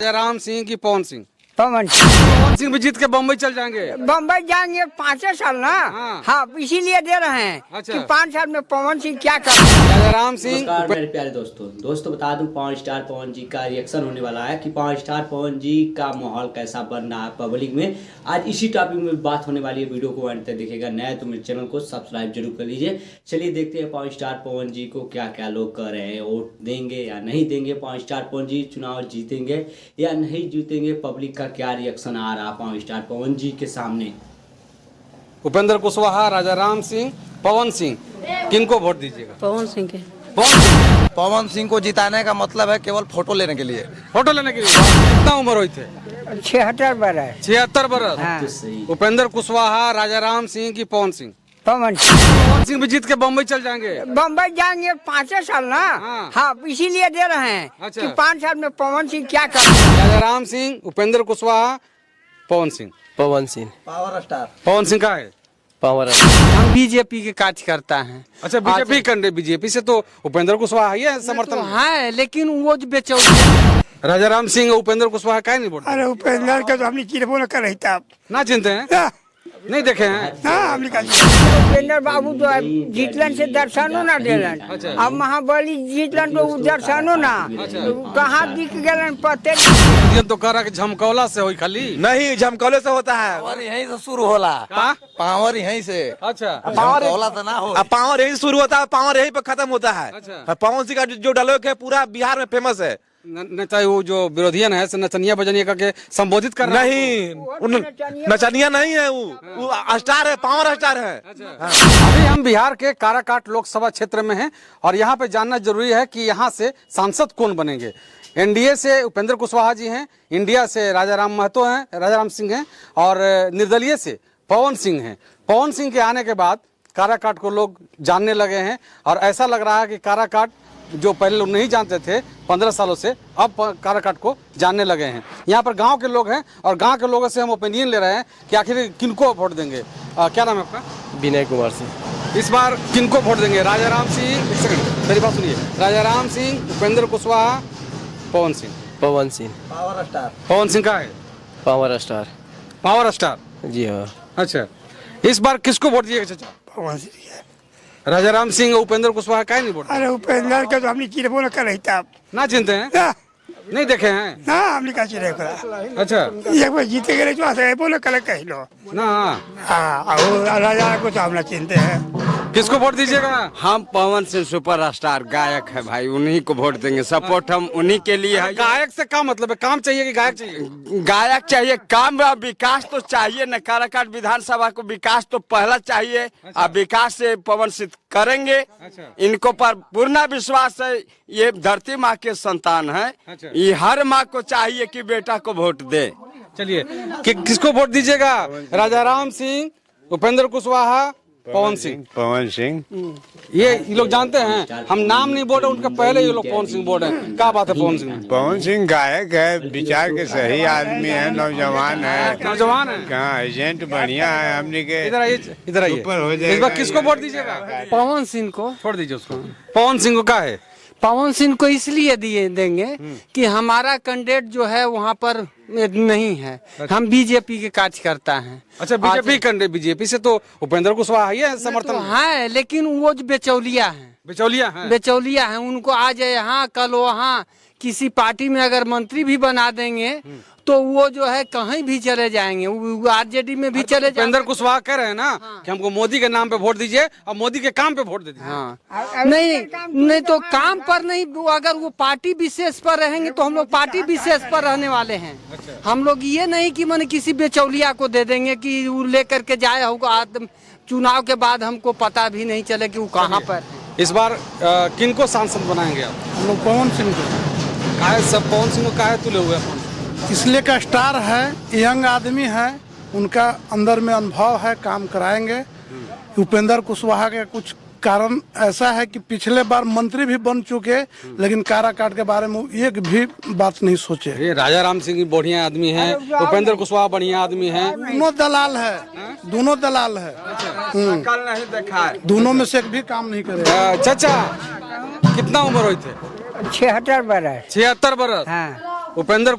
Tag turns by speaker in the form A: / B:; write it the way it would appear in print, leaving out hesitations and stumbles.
A: राजाराम सिंह की पवन सिंह?
B: पवन
A: सिंह भी जीत के बम्बई चल जाएंगे।
B: बम्बई जाएंगे 5 साल ना। हाँ इसीलिए दे रहे हैं
A: अच्छा।
B: कि 5 साल में पवन सिंह क्या कर।
A: राजाराम सिंह।
C: नमस्कार मेरे प्यारे दोस्तों बता दूं पावर स्टार पवन जी का रिएक्शन होने वाला है कि पावर स्टार पवन जी का माहौल कैसा बन रहा है पब्लिक में। आज इसी टॉपिक में बात होने वाली है। वीडियो को अंत तक देखिएगा। नया तो मेरे चैनल को सब्सक्राइब जरूर कर लीजिए। चलिए देखते हैं पावर स्टार पवन जी को क्या क्या लोग कर रहे हैं। वोट देंगे या नहीं देंगे? पावर स्टार पवन जी चुनाव जीतेंगे या नहीं जीतेंगे? पब्लिक का क्या रिएक्शन आ रहा पावर स्टार पवन जी के सामने?
A: उपेंद्र कुशवाहा, राजाराम सिंह, पवन सिंह, किनको वोट दीजिएगा?
B: पवन सिंह के।
D: पवन सिंह को जिताने का मतलब है केवल फोटो लेने के लिए।
A: फोटो लेने के लिए? कितना उम्र हुई थे?
B: 76 बरस।
A: 76 बरस।
B: हाँ।
C: तो सही।
A: उपेंद्र कुशवाहा, राजाराम सिंह की पवन सिंह?
B: पवन
A: सिंह भी जीत के बम्बई चल जाएंगे।
B: बम्बई जाएंगे 5 साल ना। हाँ इसीलिए दे रहे हैं
A: अच्छा।
B: कि 5 साल में पवन सिंह क्या कर।
A: राजाराम सिंह, उपेंद्र कुशवाहा, पवन सिंह।
D: Pawan Singh power star.
A: पवन सिंह का है
D: पावर
E: हम बीजेपी के कार्यकर्ता हैं।
A: अच्छा बीजेपी कंडे बीजेपी से तो उपेंद्र कुशवाहा ही है समर्थन।
E: तो है लेकिन वो जो बेचौलिया।
A: राजाराम सिंह, उपेंद्र कुशवाहा का नहीं वोट?
F: अरे उपेंद्र का तो हमने चिरबो न कर रही था।
A: ना चिंते हैं, नहीं देखे हैं।
F: हाँ हमने कहा
B: उपेंद्र बाबू तो जीतलन से दर्शनो ना देलन।
A: अच्छा।
B: अब महाबली जीतलन तो दर्शनो ना। कहाँ दिख गलन पते।
A: ये तो कह रहा कि झमकौला से होई खाली।
D: नहीं, झमकौले से होता है। पावर यहीं से शुरू होला।
A: का?
D: पावर यहीं से।
A: अच्छा
D: झमकौला तो ना हो। पावर यहीं शुरू होता है, पावर यहीं पे खत्म होता है।
A: अच्छा।
D: पवन सिंह का जो डायलॉग है पूरा बिहार में फेमस है।
A: नेता वो जो विरोधियन है नचनिया बजनिया करके संबोधित कर रहा है।
D: नहीं, नचनिया नहीं है वो स्टार है, पावर स्टार है।
A: अभी हम बिहार के काराकाट लोकसभा क्षेत्र में हैं और यहाँ पे जानना जरूरी है कि यहाँ से सांसद कौन बनेंगे। एनडीए से उपेंद्र कुशवाहा जी हैं, इंडिया से राजाराम सिंह हैं और निर्दलीय से पवन सिंह हैं। पवन सिंह के आने के बाद काराकाट को लोग जानने लगे हैं और ऐसा लग रहा है कि काराकाट जो पहले लोग नहीं जानते थे 15 सालों से, अब काराकाट को जानने लगे हैं। यहाँ पर गांव के लोग हैं और गांव के लोगों से हम ओपिनियन ले रहे हैं कि आखिर किनको वोट देंगे। क्या नाम है आपका?
D: विनय कुमार सिंह।
A: इस बार किनको वोट देंगे? राजाराम सिंह, एक सेकंड मेरी बात सुनिए। राजाराम सिंह, उपेंद्र कुशवाहा, पवन सिंह?
D: Pawan Singh power star.
A: पवन सिंह का है
D: पावर स्टार।
A: Power star?
D: जी हाँ।
A: अच्छा, इस बार किसको वोट दिएगा चाचा?
F: पवन सिंह।
A: राजाराम सिंह, उपेंद्र कुशवाहा का नहीं वोट?
F: अरे उपेंद्र का तो हमने चिरबो न कर रही था।
A: ना चिंते हैं, नहीं देखे हैं।
F: ना हमने कहा चिरे करा।
A: अच्छा
F: एक बार जीते गए तो ऐसे बोले कल कह लो।
A: ना,
F: हाँ और राजा को तो हम ना चिंते हैं।
A: किसको वोट दीजिएगा?
G: हम पवन सिंह सुपरस्टार गायक है भाई, उन्हीं को वोट देंगे। सपोर्ट हम उन्हीं के लिए है।
A: गायक से क्या मतलब है? काम चाहिए कि गायक चाहिए?
G: गायक चाहिए, काम और विकास तो चाहिए न। काराकाट विधानसभा को विकास तो पहला चाहिए। और विकास से पवन सिंह करेंगे। इनको पर पूर्ण विश्वास है। ये धरती माँ के संतान है। ये हर माँ को चाहिए कि बेटा को वोट दे।
A: चलिए किसको वोट दीजिएगा? राजाराम सिंह, उपेंद्र कुशवाहा, पवन सिंह?
H: पवन सिंह।
A: ये लोग जानते हैं, हम नाम नहीं बोल रहे, उनके पहले ये लोग पवन सिंह बोल रहे हैं। क्या बात है पवन सिंह?
H: पवन सिंह गायक है, विचार के सही आदमी है, नौजवान है।
A: नौजवान है?
H: कहाँ एजेंट बढ़िया है हमने के।
A: इधर आइए, इधर आइए।
H: ऊपर हो जाएगा।
A: इस बार किसको वोट दीजिएगा?
E: पवन सिंह को
A: छोड़ दीजिए उसको। पवन सिंह को क्या है?
E: पवन सिंह को इसलिए दिए देंगे कि हमारा कैंडिडेट जो है वहाँ पर नहीं है। हम बीजेपी के कार्यकर्ता हैं।
A: अच्छा बीजेपी कंडे बीजेपी से तो उपेंद्र कुशवाहा ही है समर्थन।
E: तो है लेकिन वो जो बेचौलिया है, बेचौलिया है, उनको आज यहाँ कल वहाँ किसी पार्टी में अगर मंत्री भी बना देंगे तो वो जो है कहीं भी चले जाएंगे, आरजेडी में भी चले जाएंगे।
A: उपेंद्र कुशवाहा कह रहे हैं ना कि हमको मोदी के नाम पे वोट दीजिए और मोदी के काम पे वोट दे दीजिए।
E: हाँ नहीं तो काम पर नहीं, अगर वो पार्टी विशेष पर रहेंगे तो हम लोग पार्टी विशेष पर रहने वाले हैं। हम लोग ये नहीं कि मैंने किसी बेचौलिया को दे देंगे कि वो लेकर के जाए होगा चुनाव के बाद हमको पता भी नहीं चले कि वो कहाँ पर।
A: इस बार किनको सांसद बनाएंगे आप?
F: हम लोग पवन सिंह को।
A: काहे सब पवन सिंह को काहे तुले हुए हैं?
F: इसलिए का स्टार है, यंग आदमी है, उनका अंदर में अनुभव है, काम कराएंगे। उपेंद्र कुशवाहा के कुछ कारण ऐसा है कि पिछले बार मंत्री भी बन चुके लेकिन काराकाट के बारे में एक भी बात नहीं सोचे।
A: ये राजाराम सिंह बढ़िया आदमी है, उपेंद्र कुशवाहा बढ़िया आदमी है।
F: दोनों दलाल है, दोनों दलाल है।
G: कल नहीं देखा है।
F: दोनों में से एक भी काम नहीं करे।
A: चाचा कितना उम्र हुई थे?
B: 76 बरस।
A: 76 बरस।
B: हाँ।
A: उपेंद्र